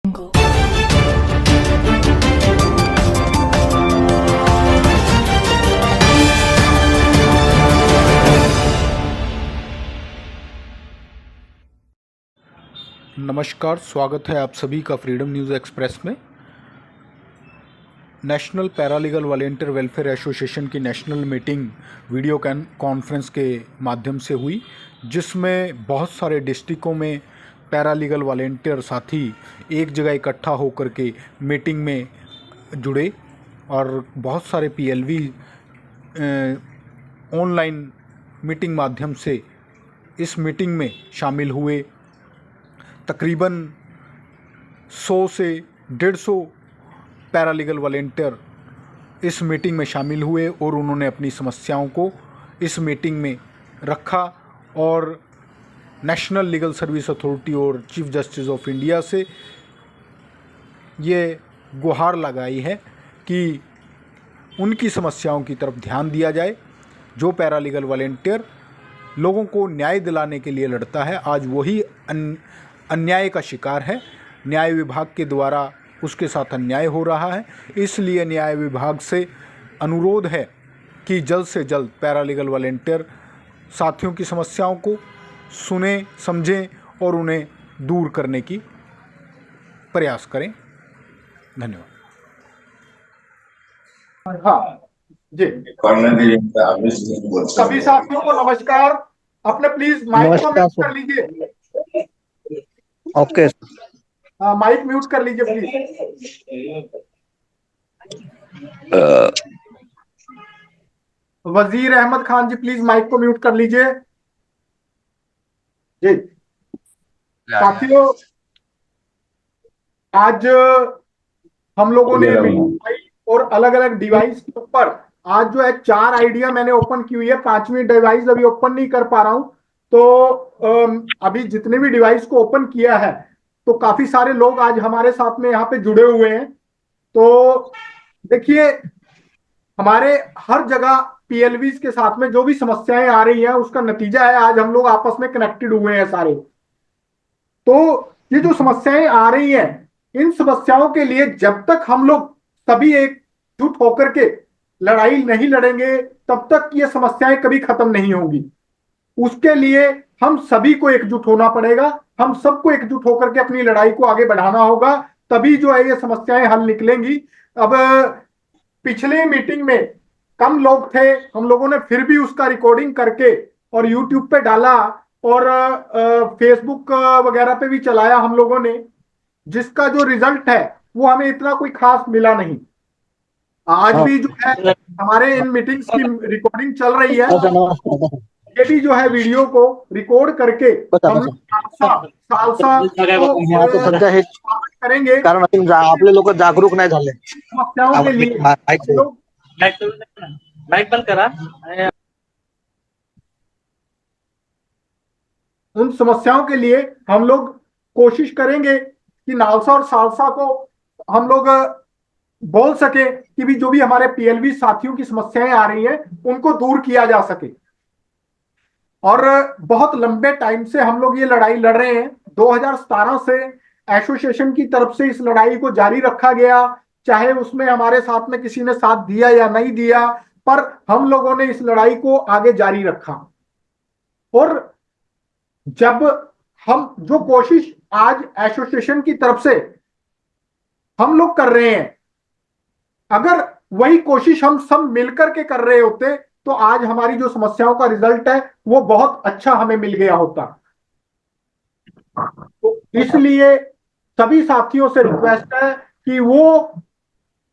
Jungle. नमस्कार, स्वागत है आप सभी का फ्रीडम न्यूज़ एक्सप्रेस में। National paralegal volunteer welfare association की नेशनल मीटिंग वीडियो कॉन्फ्रेंस के माध्यम से हुई, जिसमें बहुत सारे डिस्ट्रिक्टों में पैरालीगल वॉलेंटियर साथी एक जगह इकट्ठा होकर के मीटिंग में जुड़े और बहुत सारे पीएलवी ऑनलाइन मीटिंग माध्यम से इस मीटिंग में शामिल हुए। तकरीबन 100 से 150 पैरालीगल वॉलेंटियर इस मीटिंग में शामिल हुए और उन्होंने अपनी समस्याओं को इस मीटिंग में रखा और नेशनल लीगल सर्विस अथॉरिटी और चीफ जस्टिस ऑफ इंडिया से ये गुहार लगाई है कि उनकी समस्याओं की तरफ ध्यान दिया जाए। जो पैरालीगल वॉलेंटियर लोगों को न्याय दिलाने के लिए लड़ता है, आज वही अन्याय का शिकार है। न्याय विभाग के द्वारा उसके साथ अन्याय हो रहा है। इसलिए न्याय विभाग से अनुरोध है कि जल्द से जल्द पैरालीगल वॉलेंटियर साथियों की समस्याओं को सुने, समझें और उन्हें दूर करने की प्रयास करें। धन्यवाद। हाँ जी, सभी साथियों को नमस्कार। अपने प्लीज माइक को म्यूट कर लीजिए। ओके, माइक म्यूट कर लीजिए प्लीज। वजीर अहमद खान जी, प्लीज माइक को म्यूट कर लीजिए जी। साथियों, आज हम लोगों ने और अलग अलग डिवाइस के ऊपर आज जो है 4 आइडिया मैंने ओपन की हुई है। 5वीं डिवाइस अभी ओपन नहीं कर पा रहा हूं, तो अभी जितने भी डिवाइस को ओपन किया है तो काफी सारे लोग आज हमारे साथ में यहाँ पे जुड़े हुए हैं। तो देखिए, हमारे हर जगह पीएलवीज के साथ में जो भी समस्याएं आ रही हैं उसका नतीजा है आज हम लोग आपस में कनेक्टेड हुए हैं सारे। तो ये जो समस्याएं आ रही हैं, इन समस्याओं के लिए जब तक हम लोग सभी एकजुट होकर के लड़ाई नहीं लड़ेंगे तब तक ये समस्याएं कभी खत्म नहीं होंगी। उसके लिए हम सभी को एकजुट होना पड़ेगा। हम सबको एकजुट होकर के अपनी लड़ाई को आगे बढ़ाना होगा, तभी जो है ये समस्याएं हल निकलेंगी। अब पिछले मीटिंग में कम लोग थे, हम लोगों ने फिर भी उसका रिकॉर्डिंग करके और यूट्यूब पे डाला और फेसबुक वगैरह पे भी चलाया हम लोगों ने, जिसका जो रिजल्ट है वो हमें इतना कोई खास मिला नहीं। आज भी जो है हमारे इन मीटिंग्स की रिकॉर्डिंग चल रही है। ये भी जो है वीडियो को रिकॉर्ड करके हम सालसा करेंगे, कारण आपले लोक जागरूक नाही झाले समस्याओं के लिए। माइक बंद करा। उन समस्याओं के लिए हम लोग कोशिश करेंगे कि नालसा और सालसा को हम लोग बोल सके कि भी जो भी हमारे पीएलवी साथियों की समस्याएं आ रही हैं उनको दूर किया जा सके। और बहुत लंबे टाइम से हम लोग ये लड़ाई लड़ रहे हैं। 2017 से एसोसिएशन की तरफ से इस लड़ाई को जारी रखा गया, चाहे उसमें हमारे साथ में किसी ने साथ दिया या नहीं दिया, पर हम लोगों ने इस लड़ाई को आगे जारी रखा। और जब हम जो कोशिश आज एसोसिएशन की तरफ से हम लोग कर रहे हैं, अगर वही कोशिश हम सब मिलकर के कर रहे होते तो आज हमारी जो समस्याओं का रिजल्ट है वो बहुत अच्छा हमें मिल गया होता। तो इसलिए सभी साथियों से रिक्वेस्ट है कि वो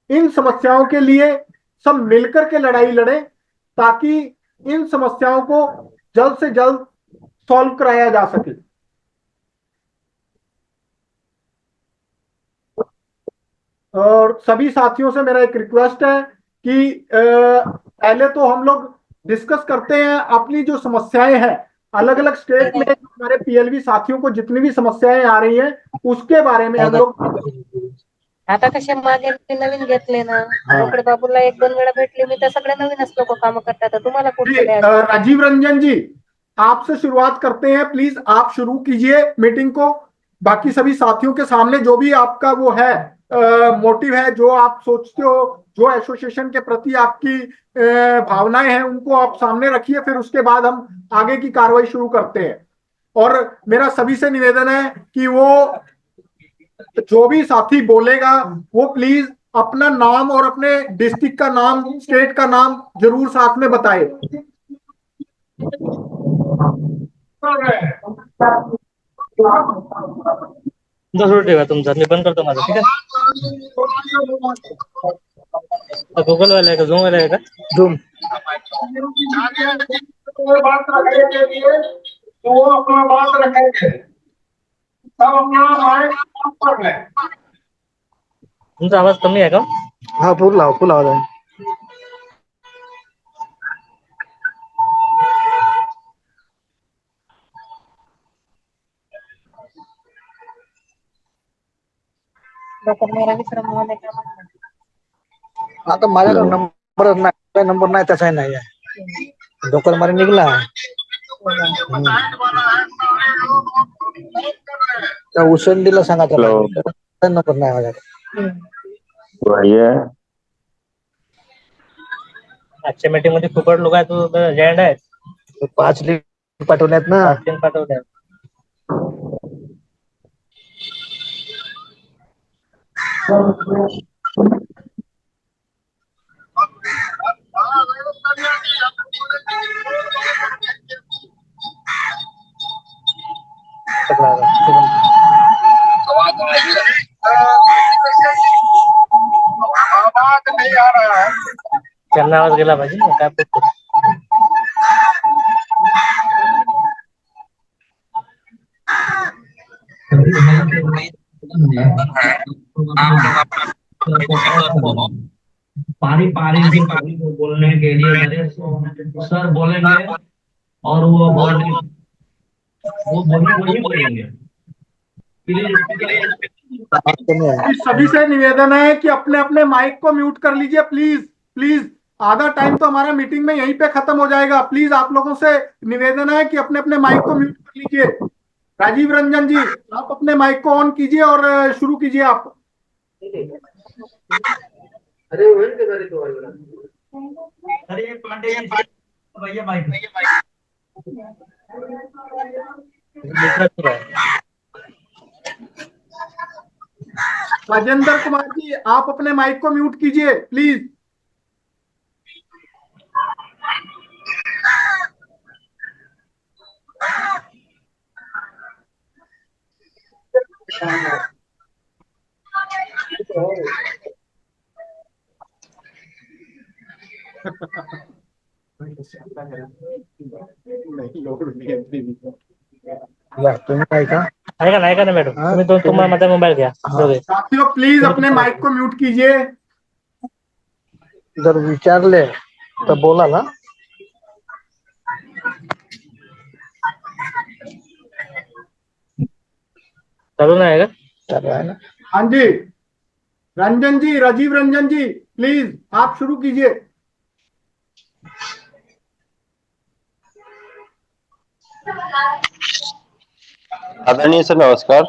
इन समस्याओं के लिए सब मिलकर के लड़ाई लड़ें, ताकि इन समस्याओं को जल्द से जल्द सॉल्व कराया जा सके। और सभी साथियों से मेरा एक रिक्वेस्ट है कि पहले तो हम लोग डिस्कस करते हैं अपनी जो समस्याएं हैं अलग अलग स्टेट में। हमारे पीएलवी साथियों को जितनी भी समस्याएं आ रही हैं उसके बारे में हम लोग आता कसे मागे नवीन घेतले ना, रोकडे बाबूला 1-2 वेळा भेटले मी, तर सगळे नवीनच लोक काम करतात। तुम्हाला कुठे राजीव रंजन जी, आपसे शुरुआत करते हैं। प्लीज आप शुरू कीजिए मीटिंग को। बाकी सभी साथियों के सामने जो भी आपका वो है मोटिव है, जो आप सोचते हो, जो एसोसिएशन के प्रति आपकी भावनाएं हैं, उनको आप सामने रखिए, फिर उसके बाद हम आगे की कार्रवाई शुरू करते हैं। और मेरा सभी से निवेदन है कि वो जो भी साथी बोलेगा वो प्लीज अपना नाम और अपने डिस्ट्रिक्ट का नाम, स्टेट का नाम जरूर साथ में बताए। 10 मिनिट ठेवा तुमचा, मी बंद करतो माझं, ठीक आहे? गुगल वाला आहे का, झूम वाला आहे का? झूम बात रखने के लिए तो वो अपना बात रखेंगे, सब अपना माइक ऑफ कर लें। तुमचा आवाज कमी आहे का? हाँ फुल आवाज आहे. डॉक्टर मेरा विश्राम होने का म्हणणं. आता माझ्याकडे नंबर नाही, त्याचाही नाही आहे. डोकर मारी निघला त्या उसंडीला सांगा त्याला, नंबर नाही माझ्याकडे. बढ़िया. आजच्या मीटिंग मध्ये खूप लोक आहेत, तू जॉईंट आहे. 5 लिंक पाठवल्यात ना. 5 पाठवले. आवाज नहीं आ रहा है. त्यांना आवाज गेला पाहिजे ना, काय बोलतो? पारी बोलने के लिए मेरे सर बोलेंगे और वो वही बोलेंगे. सभी से निवेदन है कि अपने अपने माइक को म्यूट कर लीजिए प्लीज प्लीज. आधा टाइम तो हमारा मीटिंग में यहीं पे खत्म हो जाएगा. प्लीज आप लोगों से निवेदन है कि अपने अपने माइक को म्यूट कर लीजिए. राजीव रंजन जी, आप अपने माइक को ऑन कीजिए और शुरू कीजिए आप. भैया माइक राजेंद्र कुमार जी, आप अपने माइक को म्यूट कीजिए प्लीज. तुम्ही काय का ऐका ना मॅडम, तुम्ही तुम्हाला माझा मोबाईल घ्या. साथियों प्लीज अपने माइक को म्यूट कीजिए. जर विचारले तर बोला ना. चालू नाही का? चालू आहे ना. हाँ जी, रंजन जी, राजीव रंजन जी, प्लीज आप शुरू कीजिए. आदरणीय सर नमस्कार.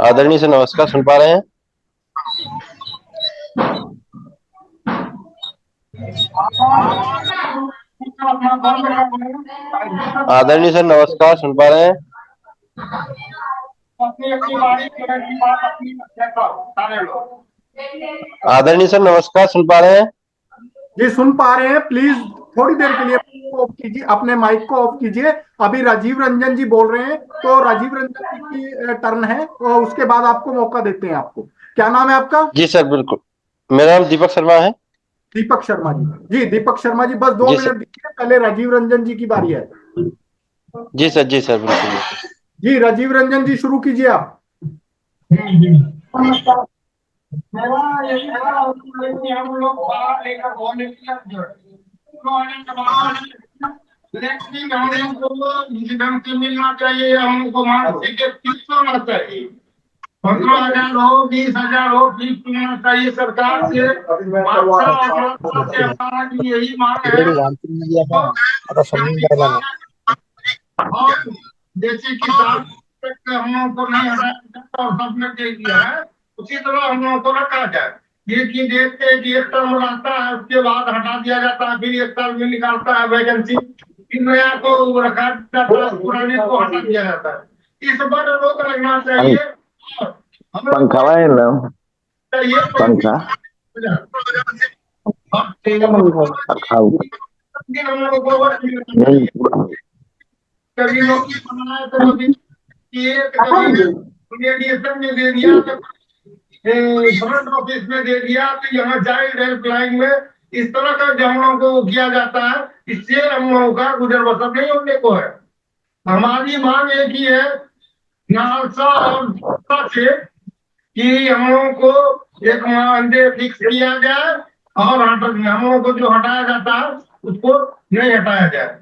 आदरणीय सर नमस्कार, सुन पा रहे हैं? आदरणीय सर नमस्कार, सुन पा रहे हैं? आदरणीय सर नमस्कार, सुन पा रहे हैं? जी सुन पा रहे हैं. प्लीज थोड़ी देर के लिए ऑफ कीजिए, अपने माइक को ऑफ कीजिए. अभी राजीव रंजन जी बोल रहे हैं, तो राजीव रंजन जी की टर्न है, और उसके बाद आपको मौका देते हैं. आपको क्या नाम है आपका? जी सर बिल्कुल, मेरा नाम दीपक शर्मा है. दीपक शर्मा जी. जी दीपक शर्मा जी, बस 2 मिनट दीजिए, पहले राजीव रंजन जी की बारी है. जी सर बिल्कुल. जी राजीव रंजन जी शुरू कीजिए आप. हम लोग बाहर लेकर घूमने हमको मिलना चाहिए, हमको मानसिक फीस होना चाहिए. 15,000 हो, 20,000 हो, फीस मिलना चाहिए सरकार से. हमारी यही मांग है. आता समजून जायला नाही. और जैसे कि सात तक हम लोगों को नहीं हटाया जाता और सबने दे दिया है, उसी तरह हम लोगों को रखा जाए। ये चीज देखते हैं कि एक टर्म लाता है, उसके बाद हटा दिया जाता है, फिर एक साल में निकालता है वैकेंसी, फिर नया को रखा जाता है, पुराने को हटा दिया जाता है। इस पर रोक लगना चाहिए और हमें पंखा चाहिए पंखा हम लोगों को वोट मिलना चाहिए। कभी नौकरी बनाया तो कभी मेडिएशन में दे दिया, तो फ्रंट ऑफिस में दे दिया, तो यहाँ चाइल्ड हेल्पलाइन में इस तरह का जो हम लोगों को किया जाता है, इससे हम लोगों का गुजर बसर नहीं होने को है। हमारी मांग एक ही है नालसा और दुमका से कि हम लोगों को एक मानदेय फिक्स किया जाए और हम लोगों को जो हटाया जाता है उसको नहीं हटाया जाए।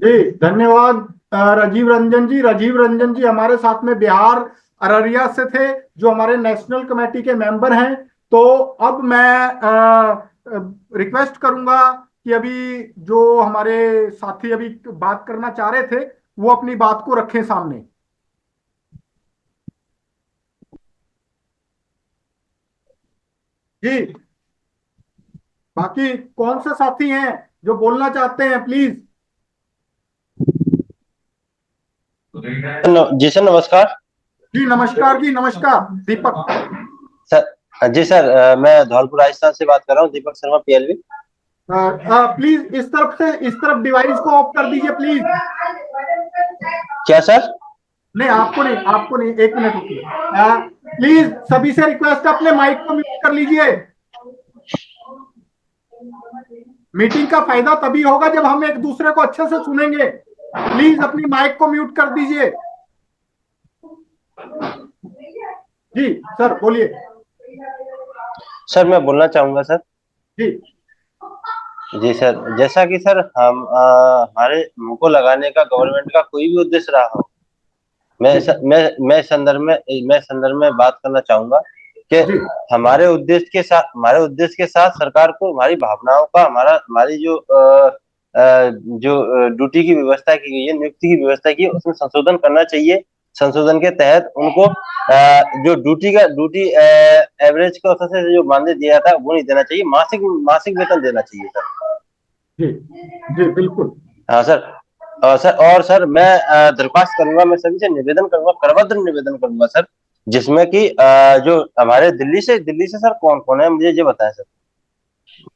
जी धन्यवाद राजीव रंजन जी। राजीव रंजन जी हमारे साथ में बिहार अररिया से थे, जो हमारे नेशनल कमेटी के मेंबर हैं। तो अब मैं रिक्वेस्ट करूंगा कि अभी जो हमारे साथी अभी बात करना चाह रहे थे वो अपनी बात को रखें सामने। जी बाकी कौन से साथी हैं जो बोलना चाहते हैं, प्लीज। जी सर नमस्कार। जी नमस्कार जी, नमस्कार। दीपक सर जी सर, मैं धौलपुर राजस्थान से बात कर रहा हूँ, दीपक शर्मा पीएलवी। प्लीज इस तरफ डिवाइस को ऑफ कर दीजिए प्लीज। क्या सर? नहीं आपको नहीं, एक मिनट रुकिए। प्लीज सभी से रिक्वेस्ट है, अपने माइक को म्यूट कर लीजिए। मीटिंग का फायदा तभी होगा जब हम एक दूसरे को अच्छे से सुनेंगे। प्लीज अपनी माइक को म्यूट कर दीजिए। जी सर बोलिए। सर मैं बोलना चाहूंगा सर। जी जी सर, जैसा कि सर हम हमारे हमको लगाने का गवर्नमेंट का कोई भी उद्देश्य रहा हो, मैं संदर्भ में बात करना चाहूंगा कि हमारे उद्देश्य के साथ सरकार को हमारी भावनाओं का, हमारी जो ड्यूटी की व्यवस्था की गई है, नियुक्ति की व्यवस्था की है, उसमें संशोधन करना चाहिए। संशोधन के तहत उनको जो ड्यूटी एवरेज के औसत से जो मानदेय दिया था वो नहीं देना चाहिए, मासिक वेतन देना चाहिए सर। जी बिल्कुल। हाँ सर। और सर मैं दरख्वास्त करूंगा, मैं सभी से निवेदन करूंगा, करवत्र निवेदन करूंगा सर, जिसमें कि जो हमारे दिल्ली से सर कौन कौन है मुझे ये बताएं सर।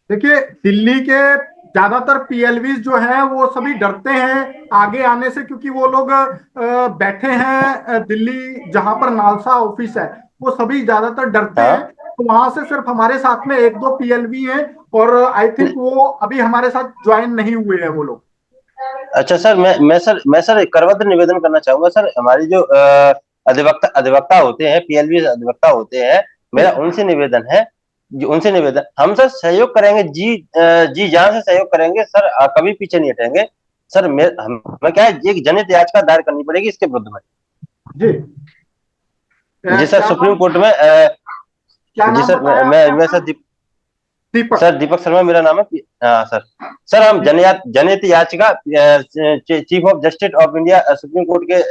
देखिए दिल्ली के ज्यादातर पीएलवीज जो हैं वो सभी डरते हैं आगे आने से, क्योंकि वो लोग बैठे हैं दिल्ली जहां पर नालसा ऑफिस है, वो सभी ज्यादातर डरते हैं। तो वहां से सिर्फ हमारे साथ में एक दो पीएलवी हैं और आई थिंक वो अभी हमारे साथ ज्वाइन नहीं हुए हैं वो लोग। अच्छा सर, मैं सर करवत्र निवेदन करना चाहूंगा सर। हमारी जो अधिवक्ता होते हैं, पीएलवी अधिवक्ता होते हैं, मेरा उनसे निवेदन हम सर सहयोग करेंगे, जी जान से सहयोग करेंगे सर, कभी पीछे नहीं हटेंगे सर। हमें क्या है, एक जनहित याचिका दायर करनी पड़ेगी इसके विरुद्ध में। जी सर, सुप्रीम कोर्ट में। जी सर, मैं सर दीपक शर्मा मेरा नाम है। हाँ सर हम जनहित याचिका chief of justice of India supreme court के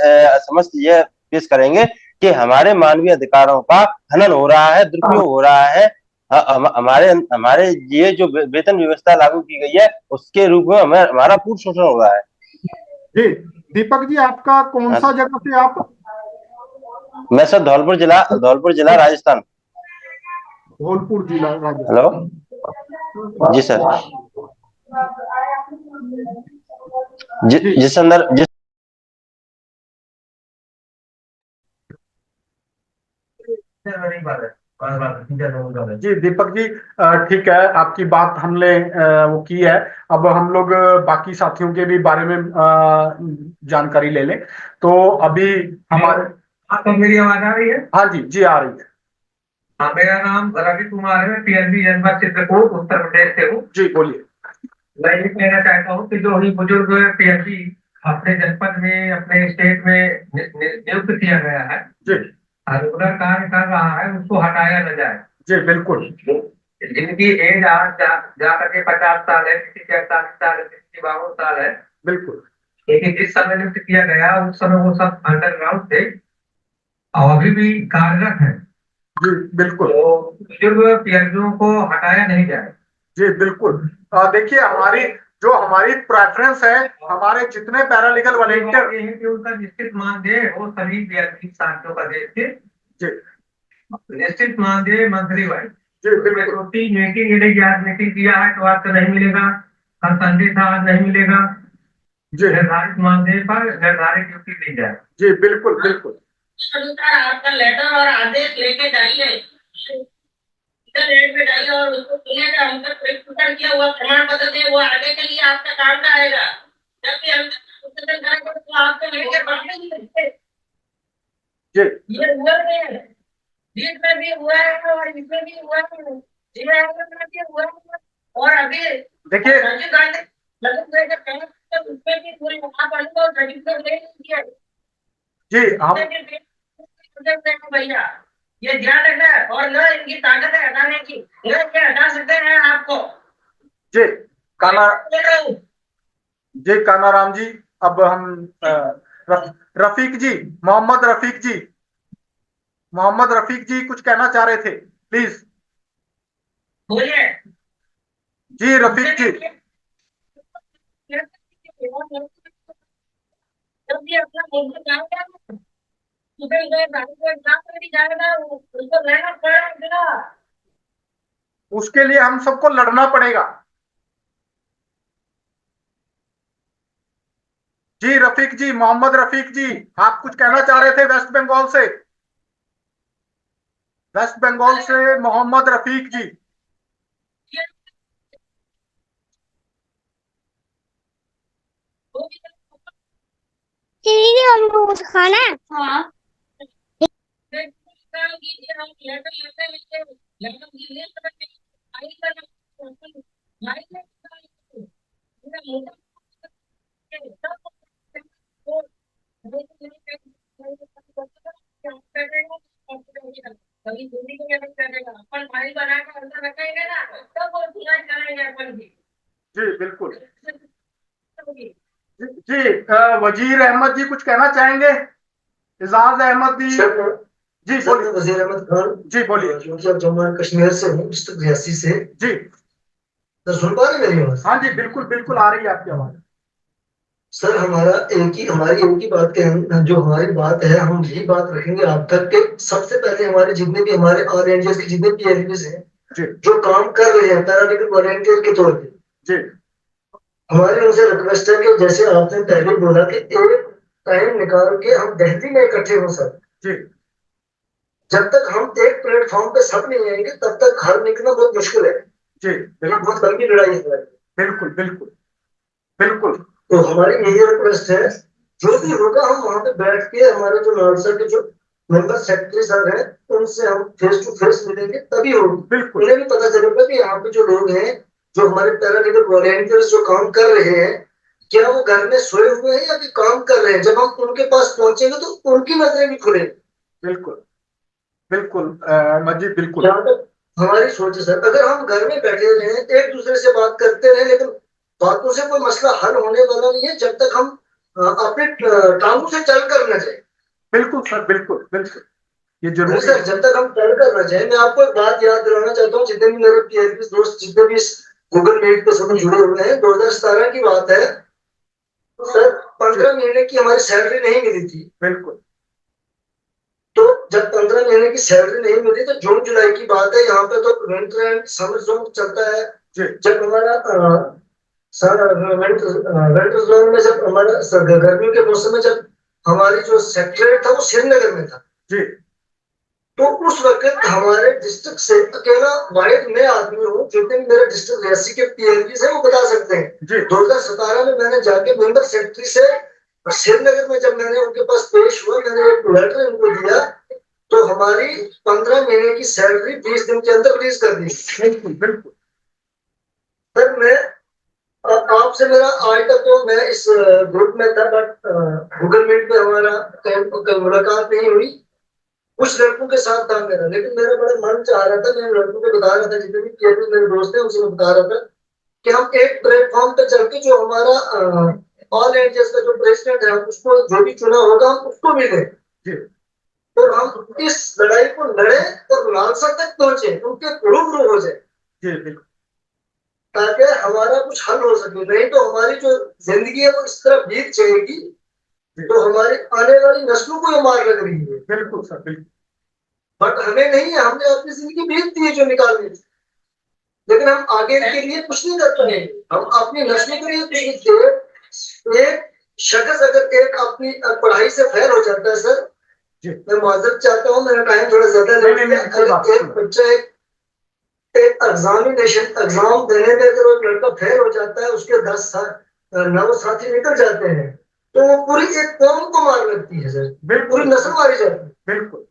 समस्त ये पेश करेंगे कि हमारे मानवीय अधिकारों का हनन हो रहा है, दुरुपयोग हो रहा है। हमारे ये जो वेतन व्यवस्था लागू की गई है उसके रूप में हमारा पूर्ण शोषण हो रहा है। जी दीपक जी, आपका कौन सा जगह से आप? मैं सर धौलपुर जिला राजस्थान। धौलपुर जिला राजस्थान। हेलो जी सर। जिस संदर्भ जी दीपक जी, ठीक है, आपकी बात हमने वो की है। अब हम लोग बाकी साथियों के भी बारे में जानकारी ले लें। तो अभी हमारे आपको मेरी आवाज आ रही है? हाँ जी आ रही है। हाँ, मेरा नाम रवि कुमार है, पीएलबी जनपद चित्रकूट उत्तर प्रदेश से हूँ। जी बोलिए। मैं ये कहना चाहता हूँ कि जो ही बुजुर्ग पीएलबी अपने जनपद में, अपने स्टेट में नियुक्त किया गया है, रेगुलर कार्य कर रहा है, उसको हटाया न जाए। जी बिल्कुल। जिनकी एज आज जा करके 50 साल है, किसी की 48 साल है, किसी की 52 साल है, बिल्कुल लेकिन जिस समय नियुक्त किया गया उस समय वो सब अंडरग्राउंड थे और अभी भी कार्यरत है। जी बिल्कुल। तो बुजुर्ग पीएचडीओ को हटाया नहीं जाए। जी बिल्कुल। देखिए हमारी प्रेफरेंस है, हमारे जितने पैरालीगल वॉलंटियर ये है कि उनका निश्चित मानदेय हो सभी पीएचडी साथियों का देश के जी निश्चित मानदेय मंथली वाइज। जी बिल्कुल। छोटी मीटिंग मिलेगी, आज मीटिंग किया है तो आज तो नहीं मिलेगा, कल संडे था आज नहीं मिलेगा। जी निर्धारित मानदेय पर निर्धारित ड्यूटी दी जाए। जी बिल्कुल बिल्कुल। आपका लेटर और आदेश लेके जाइए, इंटरनेट पे जाइए और उसको सुनिएगा। हम तक प्रिंट किया हुआ प्रमाण पत्र दे, वो आगे के लिए आपका काम का आएगा। जबकि हम उत्तर करेंगे तो आपको लेकर बढ़ने नहीं सकते। ये हुआ नहीं है, बीच में भी हुआ है और इसमें भी हुआ है, भी हुआ है। और अभी देखिए उसमें भी पूरी आप अनुभव सर्टिफिकेट ले लीजिए। जी हम भैया ये ध्यान रखना है और न इनकी ताकत है हटाने की, न ये हटा सकते हैं आपको। जी कानाराम जी, अब हम रफीक जी, मोहम्मद रफीक जी कुछ कहना चाह रहे थे, प्लीज बोलिए। जी रफीक जी। जब भी अपना मुद्दा जाएगा उसको रहना पड़ेगा, उसके लिए हम सबको लड़ना पड़ेगा। जी रफीक जी, मोहम्मद रफीक जी, आप कुछ कहना चाह रहे थे वेस्ट बंगाल से मोहम्मद रफीक जी। खाना हाँ अपन भाई बना के अंदर रखेंगे ना तब वो सुना चलेंगे अपन भी। जी बिल्कुल। जी वजीर अहमद जी कुछ कहना चाहेंगे? एजाज अहमद जी। जी बोलिए। वजीर अहमद खान जी बोलिए। जो कि अब जम्मू एंड कश्मीर से हूँ, डिस्ट्रिक्ट रियासी से। जी सर सुन पा रहे मेरी आवाज? हाँ जी बिल्कुल बिल्कुल आ रही है आपकी आवाज। सर हमारी एक ही बात के जो हमारी बात है हम यही बात रखेंगे आप तक के। सबसे पहले हमारे जितने भी हमारे आरएनजीएस के जितने भी एलपीज हैं जो काम कर रहे हैं पैरालीगल वॉलंटियर के तौर पे, जी हमारी उनसे रिक्वेस्ट है कि जैसे आपने पहले बोला कि एक टाइम निकाल के हम दिल्ली में इकट्ठे हो सर। जी जब तक हम एक प्लेटफॉर्म पे सब नहीं आएंगे तब तक हल निकलना बहुत मुश्किल है। जी बहुत लंबी लड़ाई है। बिल्कुल बिल्कुल बिल्कुल। तो हमारी यही रिक्वेस्ट है जो भी होगा हम वहां पे बैठ के हमारे जो नालसा के जो मेंबर सेक्रेटरी साहब हैं उनसे हम फेस टू फेस मिलेंगे, तभी होगी। बिल्कुल उन्हें भी पता चलेगा कि यहाँ पे जो लोग हैं जो हमारे पैरालीगल वॉलंटियर्स जो काम कर रहे हैं क्या वो घर में सोए हुए हैं या कि काम कर रहे हैं। जब हम उनके पास पहुंचेंगे तो उनकी नजरें भी खुलेंगी। बिल्कुल बिल्कुल मजीद बिल्कुल। जहाँ तक हमारी सोच है सर, अगर हम घर में बैठे रहे एक दूसरे से बात करते रहे लेकिन बातों से कोई मसला हल होने वाला नहीं है जब तक हम अपने टांगों से चल कर न जाए। बिल्कुल सर बिल्कुल बिल्कुल ये जरूर सर जब तक हम चल कर न जाए। मैं आपको एक बात याद दिलाना चाहता हूँ, जितने भी मेरे पीएचडी दोस्त जितने भी इस गूगल मीट पे सब जुड़े हुए हैं, 2017 की बात है सर, 15 महीने की हमारी सैलरी नहीं मिली थी। बिल्कुल। तो जब 15 महीने की सैलरी नहीं मिली तो जून जुलाई की बात है, यहाँ पे तो विंटर एंड समर जोन चलता है। जब हमारा विंटर जोन में जब हमारा गर्मियों के मौसम में जब हमारी जो सेक्रेटरीट था वो श्रीनगर में था जी, तो उस वक्त हमारे डिस्ट्रिक्ट से अकेला वाहिद मैं आदमी हूँ जितने भी मेरे डिस्ट्रिक्ट रियासी के पीएलपी से वो बता सकते हैं। 2017 में मैंने जाके मेंबर सेक्रेटरी से श्रीनगर में जब मैंने उनके पास पेश हुआ, मैंने एक लेटर उनको दिया तो हमारी 15 महीने की सैलरी 20 दिन के अंदर रिलीज कर दी। बिल्कुल बिल्कुल सर मैं आपसे मेरा आज तक तो मैं इस ग्रुप में था बट गूगल मीट पे हमारा मुलाकात नहीं हुई। कुछ लड़कों के साथ था मेरा, लेकिन मेरा बड़ा मन चाह रहा था, मैं लड़कों को बता रहा था जितने भी केवल मेरे दोस्त हैं उनसे मैं बता रहा था कि हम एक प्लेटफॉर्म पे चल के जो हमारा ऑल इंडिया का जो प्रेसिडेंट है उसको जो भी चुना होगा हम उसको भी दें और हम इस लड़ाई को लड़े और लालसा तक पहुंचे, उनके रूबरू हो जाए ताकि हमारा कुछ हल हो सके। नहीं तो हमारी जो जिंदगी है वो इस तरह बीत जाएगी तो हमारी आने वाली नस्लों को ये मार लग रही है। बिल्कुल सर, बिल्कुल। बट हमें नहीं है, हमने अपनी जिंदगी बीत दी है जो निकालनी थी, लेकिन हम आगे के लिए कुछ नहीं कर पाए। हम अपनी नस्लों के लिए कुछ नहीं किए। एक शख्स अगर एक अपनी पढ़ाई से फेल हो जाता है सर, मैं माजरत चाहता हूँ, मेरा टाइम थोड़ा ज्यादा ले लिया। अगर एक बच्चा एक एग्जाम देने में अगर एक लड़का फेल हो जाता है, उसके 10 9 साथी निकल जाते हैं तो वो पूरी एक कौम को मार लगती है सर, पूरी नस्ल मारी जाती है। बिल्कुल।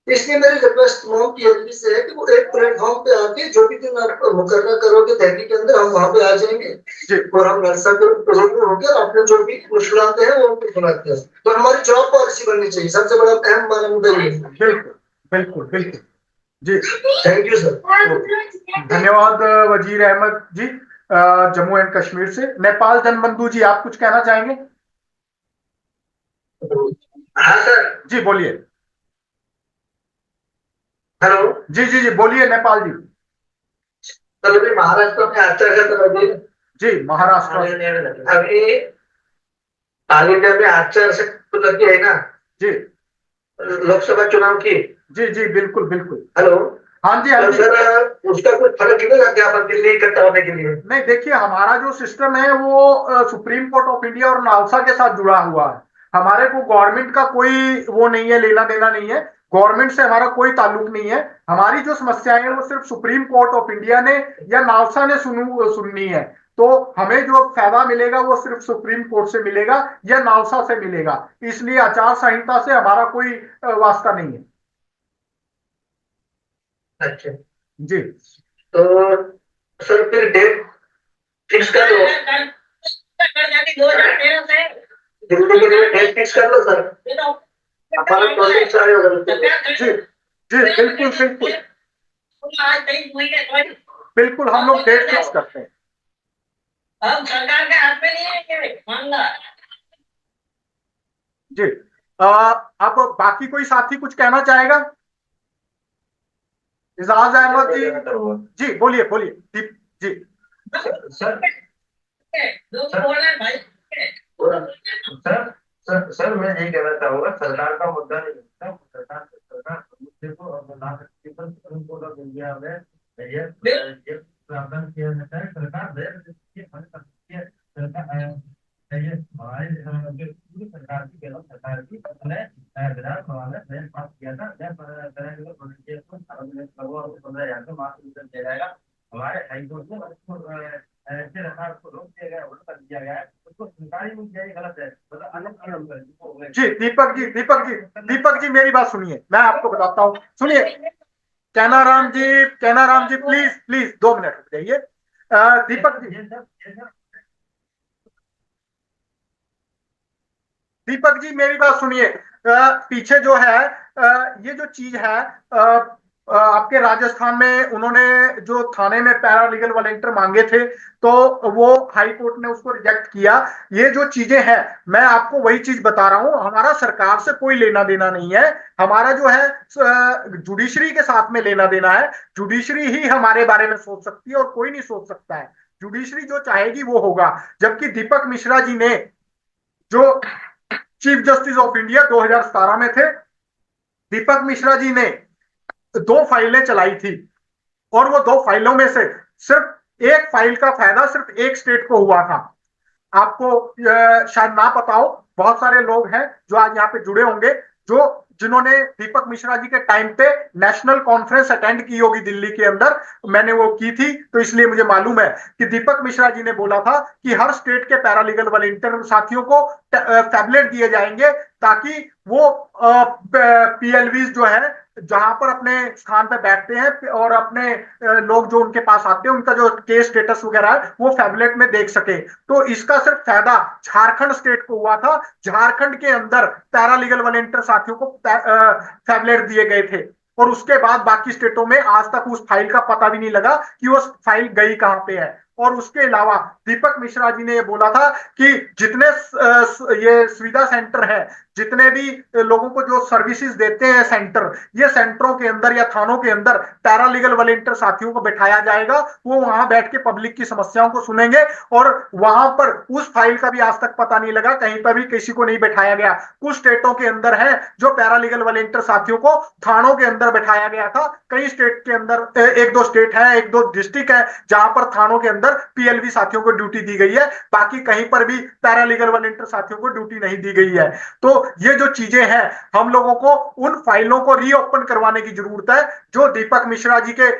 इसलिए मेरी रिक्वेस्ट तमाम की से है कि वो एक प्लेटफॉर्म पे आके जो भी दिन आप मुकर्रर करोगे दिल्ली के अंदर, हम वहां पे आ जाएंगे और हम नरसा के होकर अपने जो भी मुश्किलात हैं वो सुनाते हैं। तो हमारी जॉब पॉलिसी बननी चाहिए, सबसे बड़ा अहम माना मुद्दा ये है। बिल्कुल बिल्कुल बिल्कुल जी, थैंक यू सर। धन्यवाद वजीर अहमद जी जम्मू एंड कश्मीर से। नेपाल जनबंधु जी, आप कुछ कहना चाहेंगे? हाँ सर जी बोलिए। हेलो जी जी जी बोलिए नेपाल जी। तो अभी महाराष्ट्र में आचार है तो अभी जी महाराष्ट्र अभी आगे में आचार से तो लगी है ना जी, लोकसभा चुनाव की। जी जी बिल्कुल बिल्कुल। हेलो हाँ जी हाँ तो जी। सर उसका कुछ फर्क नहीं लगा पर दिल्ली इकट्ठा होने के लिए? नहीं, देखिए हमारा जो सिस्टम है वो सुप्रीम कोर्ट ऑफ इंडिया और नालसा के साथ जुड़ा हुआ है। हमारे को गवर्नमेंट का कोई वो नहीं है, लेना देना नहीं है, गवर्नमेंट से हमारा कोई ताल्लुक नहीं है। हमारी जो समस्याएं हैं वो सिर्फ सुप्रीम कोर्ट ऑफ इंडिया ने या नालसा ने सुननी है। तो हमें जो फायदा मिलेगा वो सिर्फ सुप्रीम कोर्ट से मिलेगा या नालसा से मिलेगा। इसलिए आचार संहिता से हमारा कोई वास्ता नहीं है। अच्छा जी तो सर फिर डेट फिक्स कर लो, दिल्ली के लिए डेट फिक्स कर लो सर, हमारा प्रोजेक्ट सारे हो गए। जी जी बिल्कुल बिल्कुल बिल्कुल, हम लोग डेट फिक्स करते हैं। अब सरकार के हाथ में नहीं है मामला। जी अब बाकी कोई साथी कुछ कहना चाहेगा? इजाज अहमद जी, जी बोलिए बोलिए जी। सर सर मैं यही कहना चाहूंगा, सरकार का मुद्दा नहीं है, सरकार देखो सुप्रीम कोर्ट ऑफ इंडिया में ये प्रावधान किया जाता है। सरकार हमारे पूरी सरकार की केवल सरकार की विधानसभा में बिल पास किया था, 15,000 का मार्क्स दिया जाएगा। हमारे हाईकोर्ट में ऐसे रखा, उसको रोक दिया गया, उल्टा कर दिया गया है, उसको स्वीकार ही नहीं किया, ये गलत है। मतलब अलग जी दीपक जी मेरी बात सुनिए, मैं आपको बताता हूँ, सुनिए। कैनाराम जी प्लीज 2 मिनट रुक जाइए। दीपक जी मेरी बात सुनिए। पीछे जो है ये जो चीज है आपके राजस्थान में उन्होंने जो थाने में पैरालीगल वॉलंटियर मांगे थे तो वो हाई कोर्ट ने उसको रिजेक्ट किया। ये जो चीजें हैं मैं आपको वही चीज बता रहा हूं, हमारा सरकार से कोई लेना देना नहीं है। हमारा जो है जुडिशरी के साथ में लेना देना है। जुडिशरी ही हमारे बारे में सोच सकती है और कोई नहीं सोच सकता है। जुडिशरी जो चाहेगी वो होगा। जबकि दीपक मिश्रा जी ने जो चीफ जस्टिस ऑफ इंडिया 2017 में थे, दीपक मिश्रा जी ने 2 फाइलें चलाई थी और वो 2 फाइलों में से सिर्फ एक फाइल का फायदा सिर्फ एक स्टेट को हुआ था। आपको शायद ना पता हो, बहुत सारे लोग हैं जो आज यहाँ पे जुड़े होंगे जिन्होंने दीपक मिश्रा जी के टाइम पे नेशनल कॉन्फ्रेंस अटेंड की होगी दिल्ली के अंदर, मैंने वो की थी तो इसलिए मुझे मालूम है कि दीपक मिश्रा जी ने बोला था कि हर स्टेट के पैरालीगल वॉलंटियर साथियों को टैबलेट दिए जाएंगे ताकि वो पीएलवीज जो है जहां पर अपने स्थान पर बैठते हैं और अपने लोग जो उनके पास आते हैं उनका जो केस स्टेटस वगैरह है वो फैबलेट में देख सके। तो इसका सिर्फ फायदा झारखंड स्टेट को हुआ था। झारखंड के अंदर पैरालीगल वॉलंटियर साथियों को फैबलेट दिए गए थे और उसके बाद बाकी स्टेटों में आज तक उस फाइल का पता भी नहीं लगा कि वो फाइल गई कहां पे है। और उसके अलावा दीपक मिश्रा जी ने ये बोला था कि जितने ये सुविधा सेंटर है, जितने भी लोगों को जो सर्विसेज देते हैं सेंटर, ये सेंटरों के अंदर या थानों के अंदर पैरालीगल वॉलंटियर साथियों को बैठाया जाएगा। वो वहां बैठ के पब्लिक की समस्याओं को सुनेंगे और वहां पर उस फाइल का भी आज तक पता नहीं लगा, कहीं पर भी किसी को नहीं बैठाया गया। कुछ स्टेटों के अंदर है जो पैरालीगल वॉलंटियर साथियों को थानों के अंदर बैठाया गया था। कई स्टेट के अंदर, एक दो स्टेट है, एक दो डिस्ट्रिक्ट है जहां पर थानों के अंदर पीएलवी साथियों को ड्यूटी दी गई है, बाकी कहीं पर भी पैरालीगल वॉलंटियर साथियों को ड्यूटी नहीं दी गई है। तो ये जो चीजें हैं, हम लोगों को उन फाइलों को रीओपन करवाने की जरूरत है। जो दीपक मिश्रा जी के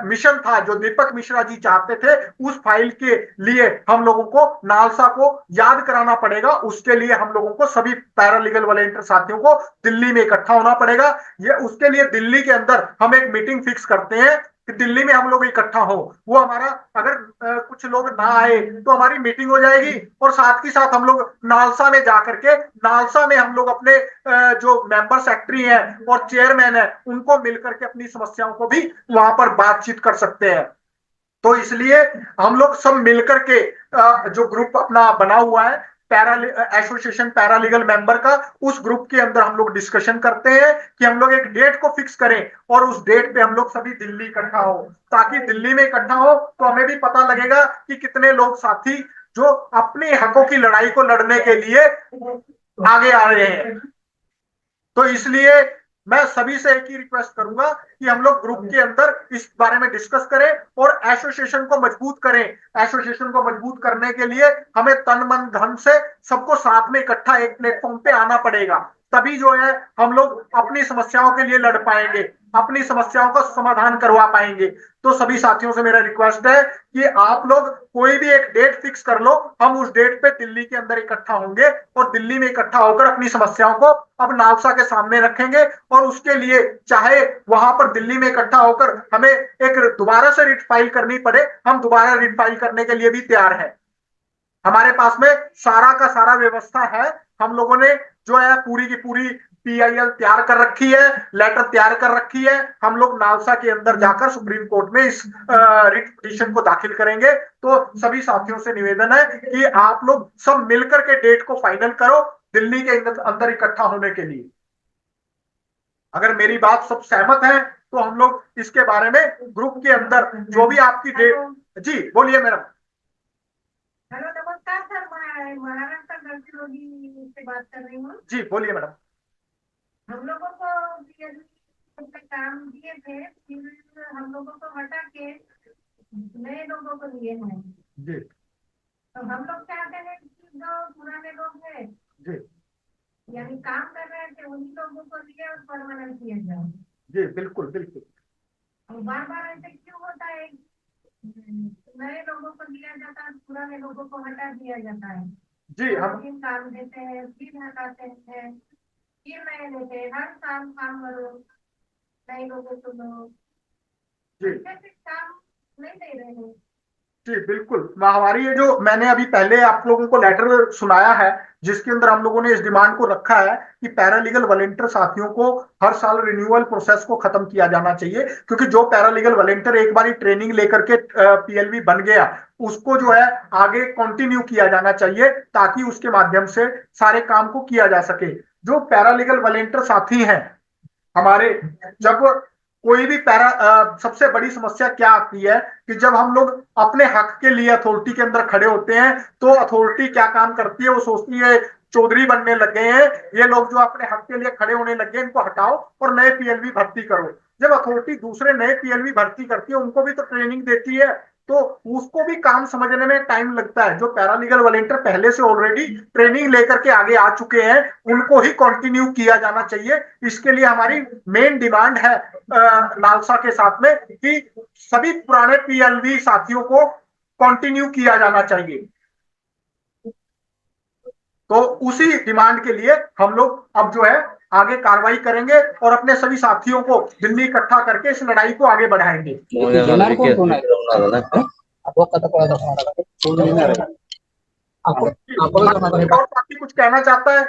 मिशन था, जो दीपक मिश्रा जी चाहते थे, उस फाइल के लिए हम लोगों को नालसा को याद कराना पड़ेगा। उसके लिए हम लोगों को सभी पैरालीगल वॉलंटियर साथियों को दिल्ली में इकट्ठा होना पड़ेगा। ये उसके लिए दिल्ली के अंदर हम एक मीटिंग फिक्स करते हैं कि दिल्ली में हम लोग इकट्ठा हो। वो हमारा, अगर कुछ लोग ना आए तो हमारी मीटिंग हो जाएगी और साथ ही साथ हम लोग नालसा में जाकर के, नालसा में हम लोग अपने जो मेंबर सेक्रेटरी हैं और चेयरमैन है, उनको मिलकर के अपनी समस्याओं को भी वहां पर बातचीत कर सकते हैं। तो इसलिए हम लोग सब मिलकर के जो ग्रुप अपना बना हुआ है एसोसिएशन पैरालीगल मेंबर का, उस ग्रुप के अंदर हम लोग डिस्कशन करते हैं कि हम लोग एक डेट को फिक्स करें और उस डेट पे हम लोग सभी दिल्ली इकट्ठा हो, ताकि दिल्ली में इकट्ठा हो तो हमें भी पता लगेगा कि कितने लोग साथी जो अपने हकों की लड़ाई को लड़ने के लिए आगे आ रहे हैं। तो इसलिए मैं सभी से एक ही रिक्वेस्ट करूंगा कि हम लोग ग्रुप के अंदर इस बारे में डिस्कस करें और एसोसिएशन को मजबूत करें। एसोसिएशन को मजबूत करने के लिए हमें तन मन धन से सबको साथ में इकट्ठा एक प्लेटफॉर्म पे आना पड़ेगा, तभी जो है हम लोग अपनी समस्याओं के लिए लड़ पाएंगे, अपनी समस्याओं का समाधान करवा पाएंगे। तो सभी साथियों से मेरा रिक्वेस्ट है कि आप लोग कोई भी एक डेट फिक्स कर लो, हम उस डेट पे दिल्ली के अंदर इकट्ठा होंगे और दिल्ली में इकट्ठा होकर अपनी समस्याओं को अब नालसा के सामने रखेंगे। और उसके लिए चाहे वहां पर दिल्ली में इकट्ठा होकर हमें एक दोबारा से रिट फाइल करनी पड़े, हम दोबारा रिट फाइल करने के लिए भी तैयार है। हमारे पास में सारा का सारा व्यवस्था है। हम लोगों ने जो है पूरी की पूरी PIL तैयार कर रखी है, लेटर तैयार कर रखी है। हम लोग नालसा के अंदर जाकर सुप्रीम कोर्ट में इस रिट पिटीशन को दाखिल करेंगे। तो सभी साथियों से निवेदन है कि आप लोग सब मिलकर के डेट को फाइनल करो दिल्ली के अंदर इकट्ठा होने के लिए। अगर मेरी बात सब सहमत है तो हम लोग इसके बारे में ग्रुप के अंदर जो भी आपकी डेट, जी बोलिए मैडम। हेलो नमस्कार सर, मैं महाराष्ट्र गढ़चिरौली से बात कर रही हूँ। जी बोलिए मैडम। हम लोगों को काम दिए थे, फिर हम लोगों को हटा के नए लोगों को लिए हैं जी। तो हम लोग चाहते हैं कि जो पुराने लोग हैं जी यानी काम कर रहे थे उन्हीं लोगों को लिए और परमानेंट किया जाए। जी बिल्कुल बिल्कुल। और बार बार ऐसे क्यों होता है, नए लोगों को लिया जाता है, पुराने लोगों को हटा दिया जाता है। जी हम काम देते हैं, फिर हटाते हैं, फिर नए लेते हैं, हर साल काम करो, नए लोगों को लो, जी काम नहीं दे रहे हैं। जी बिल्कुल। हमारी ये जो मैंने अभी पहले आप लोगों को लेटर सुनाया है, जिसके अंदर हम लोगों ने इस डिमांड को रखा है कि पैरालीगल वॉलंटियर साथियों को हर साल रिन्यूअल प्रोसेस को खत्म किया जाना चाहिए, क्योंकि जो पैरालीगल वॉलंटियर एक बार ट्रेनिंग लेकर के PLV बन गया, उसको जो है आगे कंटिन्यू किया जाना चाहिए, ताकि उसके माध्यम से सारे काम को किया जा सके। जो पैरालीगल वॉलंटियर साथी हैं हमारे, जब कोई भी सबसे बड़ी समस्या क्या आती है कि जब हम लोग अपने हक के लिए अथॉरिटी के अंदर खड़े होते हैं तो अथॉरिटी क्या काम करती है, वो सोचती है चौधरी बनने लग गए हैं ये लोग, जो अपने हक के लिए खड़े होने लग गए, इनको हटाओ और नए PLV भर्ती करो। जब अथॉरिटी दूसरे नए PLV भर्ती करती है, उनको भी तो ट्रेनिंग देती है, तो उसको भी काम समझने में टाइम लगता है। जो पैरालीगल वॉलंटियर पहले से ऑलरेडी ट्रेनिंग लेकर के आगे आ चुके हैं, उनको ही कंटिन्यू किया जाना चाहिए। इसके लिए हमारी मेन डिमांड है नालसा के साथ में कि सभी पुराने PLV साथियों को कंटिन्यू किया जाना चाहिए। तो उसी डिमांड के लिए हम लोग अब जो है आगे कार्रवाई करेंगे और अपने सभी साथियों को दिल्ली इकट्ठा करके इस लड़ाई को आगे बढ़ाएंगे। और साथी कुछ कहना चाहता है?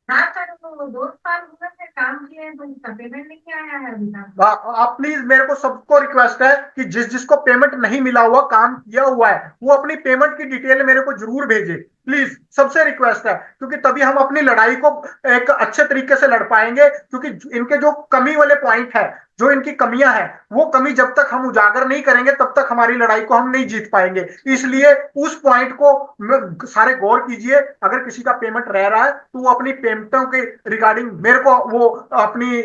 हाँ सर, तो 2 साल हुए थे काम किए, तो उसका पेमेंट नहीं आया है अभी तक। आप प्लीज, मेरे को सबको रिक्वेस्ट है कि जिसको पेमेंट नहीं मिला हुआ, काम किया हुआ है, वो अपनी पेमेंट की डिटेल मेरे को जरूर भेजे, प्लीज, सबसे रिक्वेस्ट है, क्योंकि तभी हम अपनी लड़ाई को एक अच्छे तरीके से लड़ पाएंगे। क्योंकि इनके जो कमी वाले पॉइंट है, जो इनकी कमियां हैं, वो कमी जब तक हम उजागर नहीं करेंगे तब तक हमारी लड़ाई को हम नहीं जीत पाएंगे। इसलिए उस पॉइंट को सारे गौर कीजिए। अगर किसी का पेमेंट रह रहा है तो वो अपनी पेमेंटों के रिगार्डिंग मेरे को वो अपनी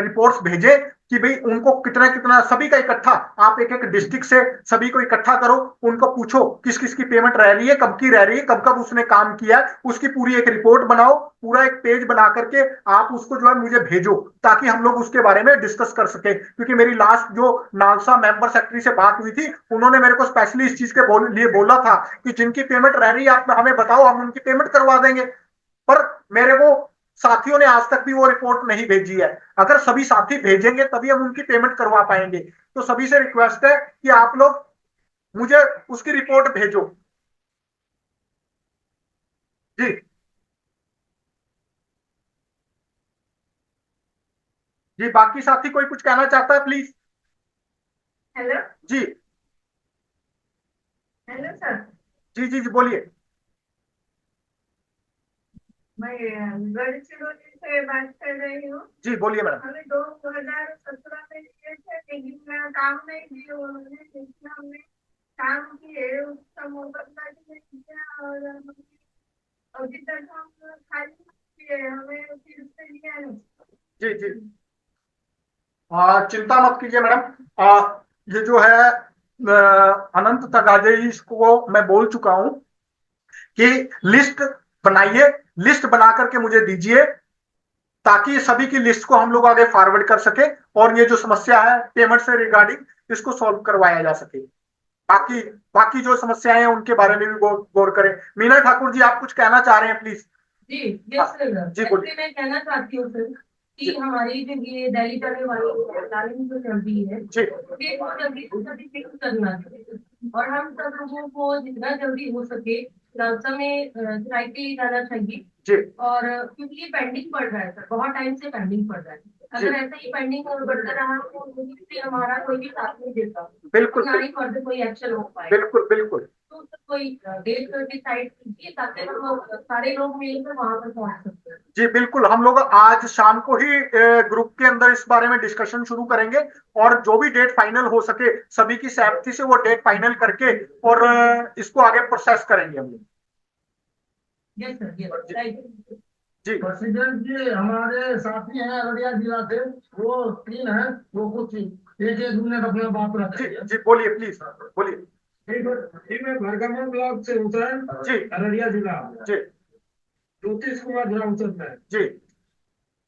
रिपोर्ट्स भेजे कि भाई उनको कितना कितना, सभी का इकट्ठा, आप एक एक डिस्ट्रिक्ट से सभी को इकट्ठा करो, उनको पूछो किस किस की पेमेंट रह रही है, कब की रह रही है, कब कब उसने काम किया है, उसकी पूरी एक रिपोर्ट बनाओ, पूरा एक पेज बना करके आप उसको जो है मुझे भेजो, ताकि हम लोग उसके बारे में डिस्कस कर सके। क्योंकि मेरी लास्ट जो नालसा मेंबर सेक्रेटरी से बात हुई थी, उन्होंने मेरे को स्पेशली इस चीज के लिए बोला था कि जिनकी पेमेंट रह रही है आप हमें बताओ, हम उनकी पेमेंट करवा देंगे। पर मेरे को साथियों ने आज तक भी वो रिपोर्ट नहीं भेजी है। अगर सभी साथी भेजेंगे तभी हम उनकी पेमेंट करवा पाएंगे। तो सभी से रिक्वेस्ट है कि आप लोग मुझे उसकी रिपोर्ट भेजो। जी जी, बाकी साथी कोई कुछ कहना चाहता है, प्लीज। हेलो जी हेलो सर, जी जी जी, बोलिए। मैं गढ़चिरौली से बात कर रही हूँ। जी बोलिए मैडम। हमें 2017 में दिए थे, लेकिन काम नहीं दिए उन्होंने, लेकिन हमने काम किए, उसका मुकदमा भी नहीं किया, और अभी तक हम खाली किए, हमें फिर से लिया नहीं। जी जी, चिंता मत कीजिए मैडम। ये जो है अनंत तगाजेई को मैं बोल चुका हूं कि लिस्ट बनाइए, लिस्ट बना करके मुझे दीजिए, ताकि सभी की लिस्ट को हम लोग आगे फॉरवर्ड कर सके और ये जो समस्या है पेमेंट से रिगार्डिंग, इसको सॉल्व करवाया जा सके। बाकी बाकी जो समस्याएं हैं उनके बारे में भी गौर करें। मीना ठाकुर जी, आप कुछ कहना चाह रहे हैं, प्लीज। जी यस सर, जी बोलिए। मैं कहना चाहती हूँ सर कि हमारी जो ये दिल्ली चलने वाली तालीम जो चल रही है, जी ये बहुत जल्दी से जल्दी फिक्स करना चाहिए, और हम सब लोगों को जितना जल्दी हो सके नालसा में स्ट्राइक के लिए जाना चाहिए। जी और क्योंकि ये पेंडिंग पड़ रहा है सर, बहुत टाइम से पेंडिंग पड़ रहा है। अगर ऐसा ही पेंडिंग बढ़ता रहा तो फिर हमारा कोई भी साथ नहीं देता, बिल्कुल ना ही फर्दर कोई एक्शन हो पाए। बिल्कुल बिल्कुल। तो कोई डेट डिसाइड कीजिए ताकि हम लोग सारे लोग मिलकर वहां पर पहुंच सकते हैं। जी बिल्कुल, हम लोग आज शाम को ही ग्रुप के अंदर इस बारे में डिस्कशन शुरू करेंगे, और जो भी डेट फाइनल हो सके सभी की सहमति से वो डेट फाइनल करके और इसको आगे प्रोसेस करेंगे हम लोग। Yes sir, yes, thank you जी प्रेसिडेंट जी, हमारे साथी हैं अररिया जिला से, वो 3 हैं, वो कुछ एक मिनट अपना बात जी रखें। जी, बोलिए प्लीज, बोलिए। ठीक है, भरगमा ब्लॉक से हूँ सर, जी अररिया जिला। जी ज्योतिष कुमार रामचंद्र है। जी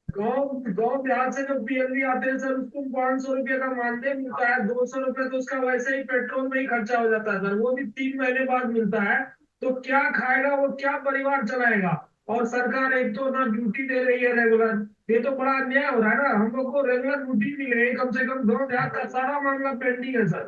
गाँव बिहार से जब पीएलवी आते हैं सर, उसको 500 रुपये का मानदेय मिलता है, 200 रुपये तो उसका वैसे ही पेट्रोल में ही खर्चा हो जाता है सर, वो भी 3 महीने बाद मिलता है। तो क्या खाएगा वो, क्या परिवार चलाएगा? और सरकार एक तो ना ड्यूटी दे रही है रेगुलर, ये तो बड़ा अन्याय हो रहा है ना। हम लोग को रेगुलर ड्यूटी मिले, कम से कम गाँव देहात का सारा मामला पेंडिंग है सर।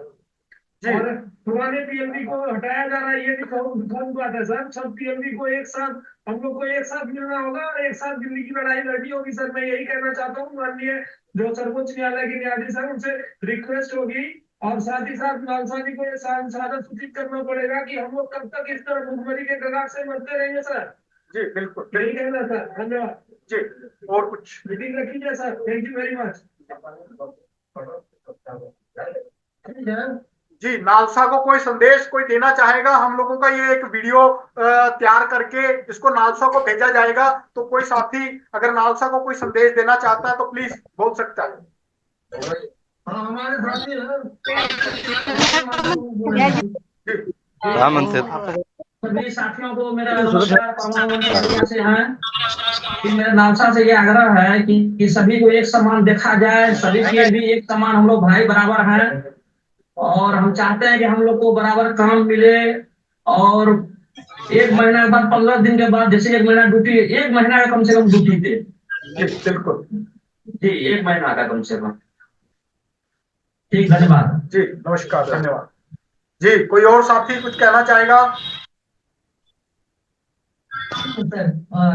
और पुराने पीएलवी को हटाया जा रहा है, ये भी बहुत बात है सर। सब पीएलवी को एक साथ, हम लोग को एक साथ मिलना होगा और एक साथ दिल्ली की लड़ाई लड़नी होगी सर। मैं यही कहना चाहता हूँ, माननीय जो सर्वोच्च न्यायालय के न्यायाधीश है उनसे रिक्वेस्ट होगी, और साथ ही साथ नालसा जी को सारा सूचित करना पड़ेगा कि हम लोग कब तक इस तरह भूखमरी के कगार से मरते रहेंगे सर। जी बिल्कुल, यही कहना सर, धन्यवाद जी। और कुछ मीटिंग रखी जाए sir, thank you very much. ठीक है जी, नालसा को कोई संदेश कोई देना चाहेगा? हम लोगों का ये एक वीडियो तैयार करके इसको नालसा को भेजा जाएगा, तो कोई साथी अगर नालसा को कोई संदेश देना चाहता है तो प्लीज बोल सकता है। हमारे साथी सभी साथियों को मेरा नमस्कार, प्रणाम से है कि मेरे नालसा से ये आग्रह है कि सभी को एक समान देखा जाए, सभी के भी एक समान, हम लोग भाई बराबर हैं, और हम चाहते हैं कि हम लोग को बराबर काम मिले। और 1 महीने के बाद, 15 दिन के बाद, जैसे 1 महीना ड्यूटी, 1 महीना का कम से कम ड्यूटी दे। बिल्कुल जी, 1 महीना का कम से कम। ठीक, धन्यवाद जी, नमस्कार, धन्यवाद जी। कोई और साथी कुछ कहना चाहेगा? सर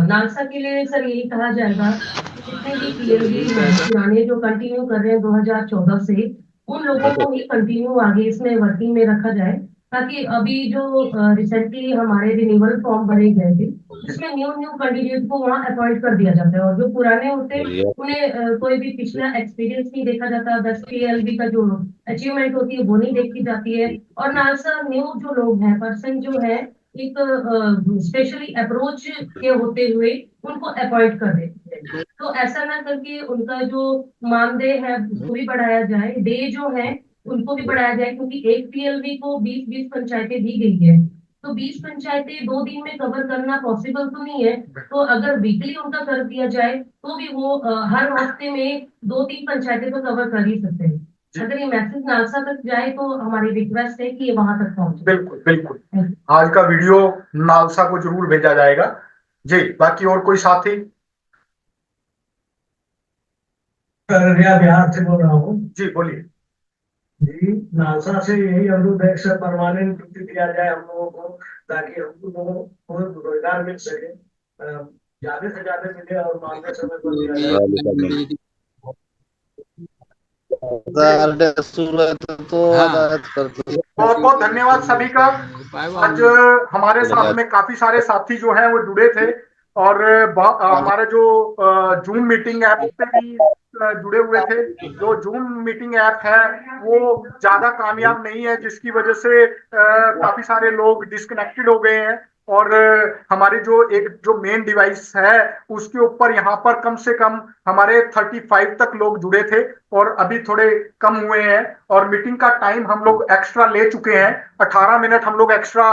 नालसा के लिए सर यही कहा जाएगा कि जितने भी पीएलडी पुराने जो कंटिन्यू कर रहे हैं 2014 से, उन लोगों को ही कंटिन्यू आगे इसमें वर्किंग में रखा जाए, ताकि अभी जो रिसेंटली हमारे रिन्यूअल फॉर्म भरे गए थे जिसमें न्यू न्यू कैंडिडेट को वहाँ अपॉइंट कर दिया जाता है, और जो पुराने होते हैं उन्हें कोई भी पिछला एक्सपीरियंस नहीं देखा जाता, 10 पीएलबी का जो अचीवमेंट होती है वो नहीं देखी जाती है, और नालसा न्यू जो लोग हैं पर्सन जो है एक स्पेशली अप्रोच के होते हुए उनको अपॉइंट कर देते हैं। तो ऐसा ना करके उनका जो मानदेय है उसको भी बढ़ाया जाए, डे जो है उनको भी बढ़ाया जाए, क्योंकि एक पीएलवी को 20-20 पंचायतें दी गई है, तो 20 पंचायतें 2 दिन में कवर करना पॉसिबल तो नहीं है, तो अगर वीकली उनका कर दिया जाए तो भी वो हर हफ्ते में 2-3 पंचायतें तो कवर कर ही सकते हैं। अगर ये मैसेज नालसा तक जाए तो हमारी रिक्वेस्ट है कि ये वहां तक पहुंचे। बिल्कुल बिल्कुल, आज का वीडियो नालसा को जरूर भेजा जाएगा जी। बाकी और कोई साथी? बिहार से बोल रहा हूँ जी, बोलिए जी। नालसा से यही अनुरोध है सर, परमानेंट ड्यूटी दिया जाए हम लोगों को, ताकि हम लोगों को रोजगार मिल सके, ज्यादा से ज्यादा मिले और मांगे समय पर दिया जाए। बहुत बहुत धन्यवाद सभी का। आज हमारे साथ में काफी सारे साथी जो हैं वो जुड़े थे, और हमारे जो जूम मीटिंग ऐप पे भी जुड़े हुए थे। जो जूम मीटिंग ऐप है वो ज्यादा कामयाब नहीं है, जिसकी वजह से काफी सारे लोग डिस्कनेक्टेड हो गए हैं, और हमारी जो मेन डिवाइस है उसके ऊपर यहाँ पर कम से कम हमारे 35 तक लोग जुड़े थे, और अभी थोड़े कम हुए हैं, और मीटिंग का टाइम हम लोग एक्स्ट्रा ले चुके हैं, 18 मिनट हम लोग एक्स्ट्रा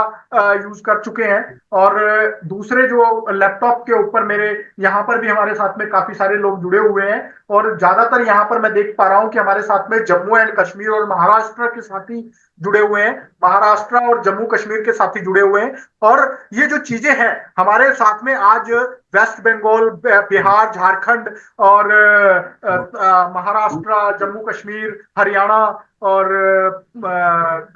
यूज कर चुके हैं। और दूसरे जो लैपटॉप के ऊपर मेरे यहाँ पर भी हमारे साथ में काफी सारे लोग जुड़े हुए हैं, और ज्यादातर यहाँ पर मैं देख पा रहा हूँ कि हमारे साथ में जम्मू एंड कश्मीर और महाराष्ट्र के साथी जुड़े हुए हैं, महाराष्ट्र और जम्मू कश्मीर के साथी जुड़े हुए हैं। और ये जो चीजें हैं हमारे साथ में आज वेस्ट बंगाल, बिहार, झारखंड और महाराष्ट्र, जम्मू कश्मीर, हरियाणा और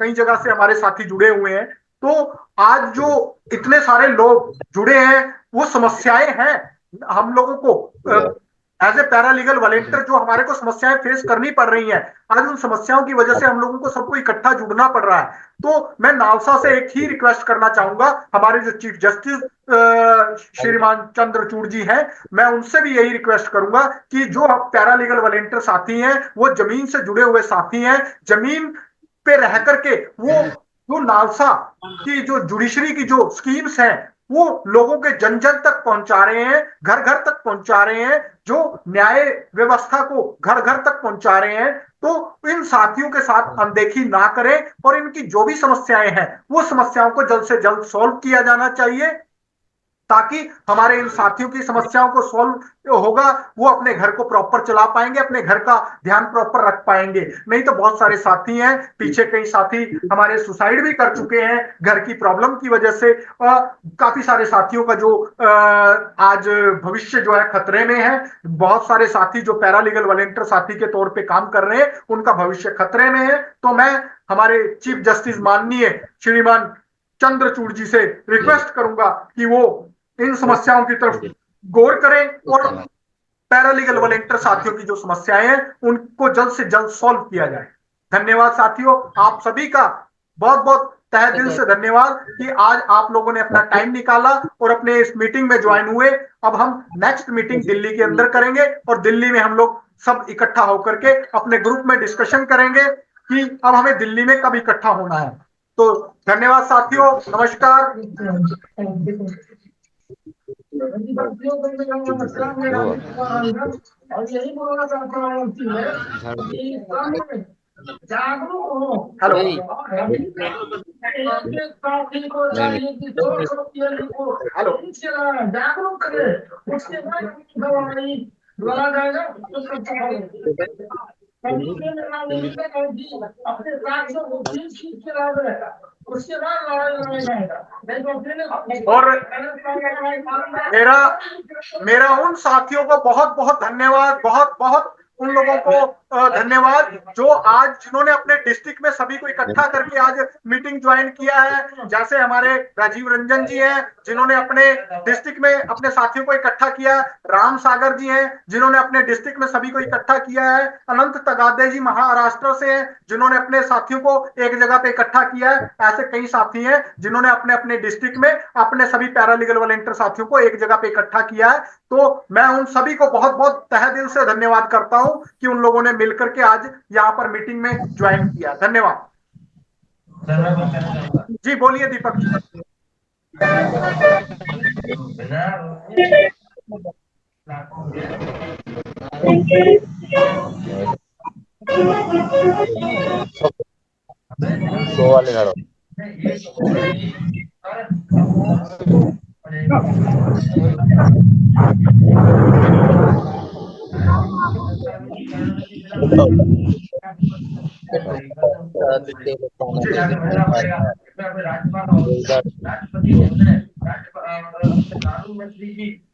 कई जगह से हमारे साथी जुड़े हुए हैं। तो आज जो इतने सारे लोग जुड़े हैं वो समस्याएं हैं हम लोगों को एज ए पैरालीगल वॉलंटियर, जो हमारे को समस्याएं फेस करनी पड़ रही हैं, आज उन समस्याओं की वजह से हम लोगों को सबको इकट्ठा जुड़ना पड़ रहा है। तो मैं नालसा से एक ही रिक्वेस्ट करना चाहूंगा, हमारे जो चीफ जस्टिस श्रीमान चंद्रचूड़ जी हैं, मैं उनसे भी यही रिक्वेस्ट करूंगा कि जो पैरालीगल वॉलंटियर साथी हैं वो जमीन से जुड़े हुए साथी हैं, जमीन पे रह करके वो जो नालसा की जो जुडिशरी की जो स्कीम्स हैं वो लोगों के जन जन तक पहुंचा रहे हैं, घर घर तक पहुंचा रहे हैं, जो न्याय व्यवस्था को घर घर तक पहुंचा रहे हैं। तो इन साथियों के साथ अनदेखी ना करें, और इनकी जो भी समस्याएं हैं वो समस्याओं को जल्द से जल्द सॉल्व किया जाना चाहिए, ताकि हमारे इन साथियों की समस्याओं को सॉल्व होगा, वो अपने घर को प्रॉपर चला पाएंगे, अपने घर का ध्यान प्रॉपर रख पाएंगे। नहीं तो बहुत सारे साथी हैं, पीछे कई साथी हमारे सुसाइड भी कर चुके हैं घर की प्रॉब्लम की वजह से, काफी सारे साथियों का जो आज भविष्य जो है खतरे में है। बहुत सारे साथी जो पैरालीगल वॉलंटियर साथी के तौर पे काम कर रहे हैं उनका भविष्य खतरे में है। तो मैं हमारे चीफ जस्टिस माननीय श्रीमान चंद्रचूड़ जी से रिक्वेस्ट करूंगा कि वो इन समस्याओं की तरफ गौर करें और पैरालीगल वॉलंटियर साथियों की जो समस्याएं हैं उनको जल्द से जल्द सॉल्व किया जाए। धन्यवाद साथियों, आप सभी का बहुत बहुत तहे दिल से धन्यवाद कि आज आप लोगों ने अपना टाइम निकाला और अपने इस मीटिंग में ज्वाइन हुए। अब हम नेक्स्ट मीटिंग दिल्ली के अंदर करेंगे, और दिल्ली में हम लोग सब इकट्ठा होकर के अपने ग्रुप में डिस्कशन करेंगे कि अब हमें दिल्ली में कब इकट्ठा होना है। तो धन्यवाद साथियों, नमस्कार। और यही बोलना चाहता हूँ कि जागरूक हो। हेलो, जागरूक करे, उसके बाद दवाई लगा जाएगा अपने साथ उसके बाद लड़ाई जाएगा। और मेरा उन साथियों को बहुत बहुत धन्यवाद, बहुत बहुत उन लोगों को धन्यवाद जो आज जिन्होंने अपने डिस्ट्रिक्ट में सभी को इकट्ठा करके आज मीटिंग ज्वाइन किया है। जैसे हमारे राजीव रंजन जी हैं जिन्होंने अपने डिस्ट्रिक्ट में अपने साथियों को इकट्ठा किया, राम सागर जी हैं जिन्होंने अपने डिस्ट्रिक्ट में सभी को इकट्ठा किया है, अनंत तगादे जी महाराष्ट्र से हैं जिन्होंने अपने साथियों को एक जगह पे इकट्ठा किया है। ऐसे कई साथी हैं जिन्होंने अपने अपने डिस्ट्रिक्ट में अपने सभी पैरालीगल वॉलंटियर साथियों को एक जगह पे इकट्ठा किया है। तो मैं उन सभी को बहुत बहुत तहे दिल से धन्यवाद करता हूं कि उन लोगों ने मिलकर के आज यहाँ पर मीटिंग में ज्वाइन किया। धन्यवाद जी। बोलिए दीपक जी।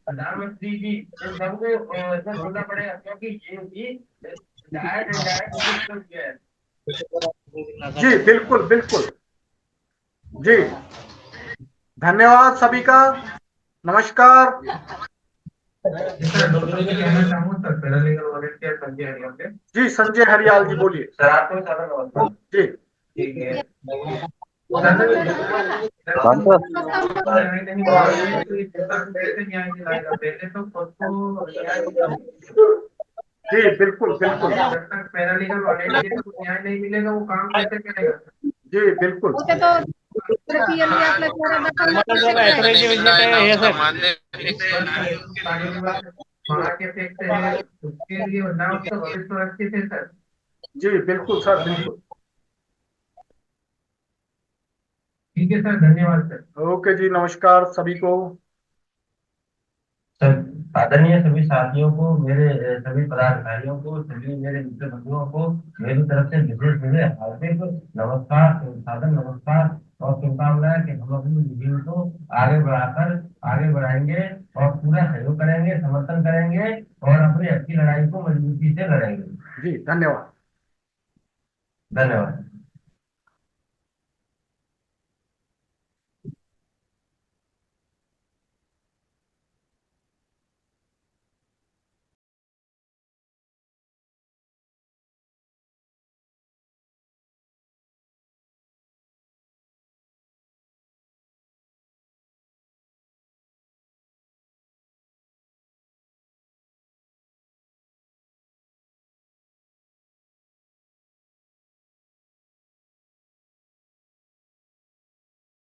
प्रधानमंत्री जी इन सबको बोलना पड़ेगा क्योंकि ये भी जी बिल्कुल बिल्कुल जी। धन्यवाद सभी का। नमस्कार। जी संजय हरियाल जी बोलिए। जी जी बिल्कुल बिल्कुल। जब तक पैरालीगल वॉलंटियर को न्याय नहीं मिलेगा वो काम कैसे करेगा? जी बिल्कुल। उसके लिए ना उसका भविष्य सुरक्षित है सर। जी बिल्कुल सर बिल्कुल। ठीक है सर, धन्यवाद सर। ओके जी, नमस्कार सभी को। सर आदरणीय सभी साथियों को, मेरे सभी पदाधिकारियों को, सभी मेरे मित्र बंधुओं को मेरी तरफ से विशेष हार्दिक नमस्कार, सादर नमस्कार और शुभकामनाएं कि हम अपनी मुहिम को आगे बढ़ाएंगे और पूरा सहयोग करेंगे, समर्थन करेंगे और अपनी अच्छी लड़ाई को मजबूती से लड़ेंगे। जी धन्यवाद। धन्यवाद।